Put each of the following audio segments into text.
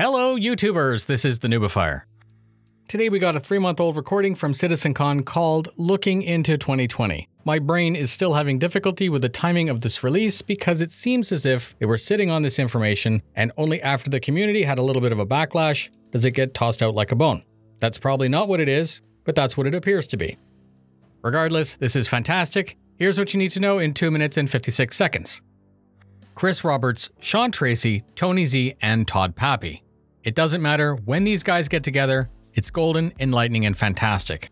Hello YouTubers, this is the noobifier. Today we got a 3-month-old recording from CitizenCon called Looking into 2020. My brain is still having difficulty with the timing of this release because it seems as if they were sitting on this information and only after the community had a little bit of a backlash does it get tossed out like a bone. That's probably not what it is, but that's what it appears to be. Regardless, this is fantastic. Here's what you need to know in 2 minutes and 56 seconds. Chris Roberts, Sean Tracy, Tony Z, and Todd Pappy. It doesn't matter when these guys get together, it's golden, enlightening, and fantastic.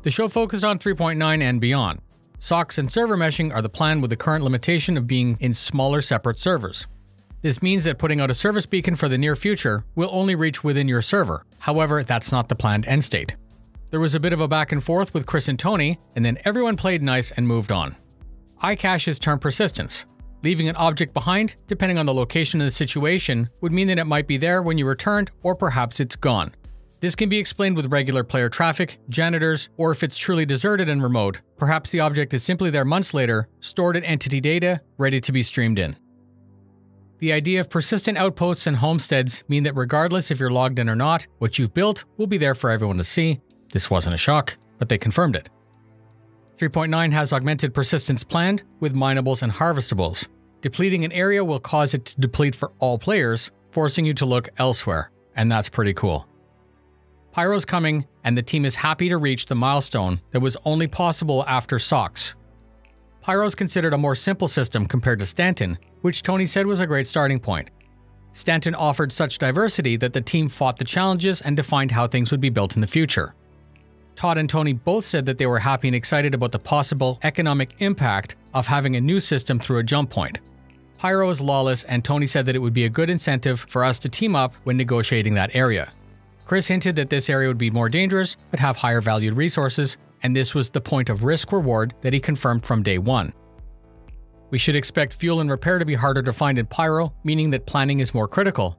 The show focused on 3.9 and beyond. Socks and server meshing are the plan with the current limitation of being in smaller separate servers. This means that putting out a service beacon for the near future will only reach within your server. However, that's not the planned end state. There was a bit of a back and forth with Chris and Tony, and then everyone played nice and moved on. iCache is term persistence. Leaving an object behind, depending on the location of the situation, would mean that it might be there when you returned, or perhaps it's gone. This can be explained with regular player traffic, janitors, or if it's truly deserted and remote, perhaps the object is simply there months later, stored in entity data, ready to be streamed in. The idea of persistent outposts and homesteads mean that regardless if you're logged in or not, what you've built will be there for everyone to see. This wasn't a shock, but they confirmed it. 3.9 has augmented persistence planned with minables and harvestables. Depleting an area will cause it to deplete for all players, forcing you to look elsewhere, and that's pretty cool. PYRO's coming, and the team is happy to reach the milestone that was only possible after socks. PYRO's considered a more simple system compared to Stanton, which Tony said was a great starting point. Stanton offered such diversity that the team fought the challenges and defined how things would be built in the future. Todd and Tony both said that they were happy and excited about the possible economic impact of having a new system through a jump point. PYRO is lawless, and Tony said that it would be a good incentive for us to team up when negotiating that area. Chris hinted that this area would be more dangerous, but have higher valued resources, and this was the point of risk-reward that he confirmed from day one. We should expect fuel and repair to be harder to find in PYRO, meaning that planning is more critical.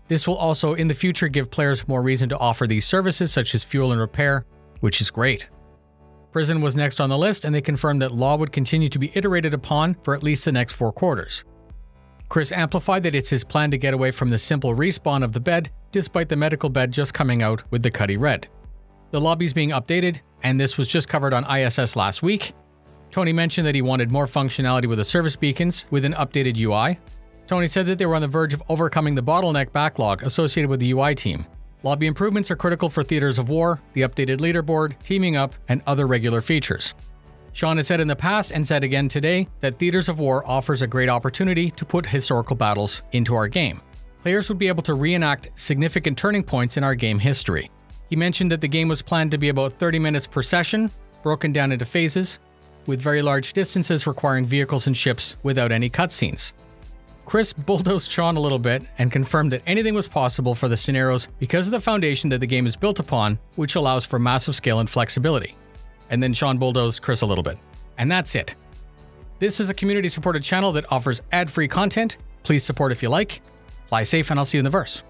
This will also in the future give players more reason to offer these services such as fuel and repair, which is great. Prison was next on the list, and they confirmed that law would continue to be iterated upon for at least the next 4 quarters. Chris amplified that it's his plan to get away from the simple respawn of the bed, despite the medical bed just coming out with the Cuddy Red. The lobby's being updated, and this was just covered on ISS last week. Tony mentioned that he wanted more functionality with the service beacons with an updated UI. Tony said that they were on the verge of overcoming the bottleneck backlog associated with the UI team. Lobby improvements are critical for Theaters of War, the updated leaderboard, teaming up, and other regular features. Sean has said in the past and said again today that Theaters of War offers a great opportunity to put historical battles into our game. Players would be able to reenact significant turning points in our game history. He mentioned that the game was planned to be about 30 minutes per session, broken down into phases, with very large distances requiring vehicles and ships without any cutscenes. Chris bulldozed Sean a little bit and confirmed that anything was possible for the scenarios because of the foundation that the game is built upon, which allows for massive scale and flexibility. And then Sean bulldozed Chris a little bit. And that's it. This is a community-supported channel that offers ad-free content. Please support if you like. Fly safe, and I'll see you in the verse.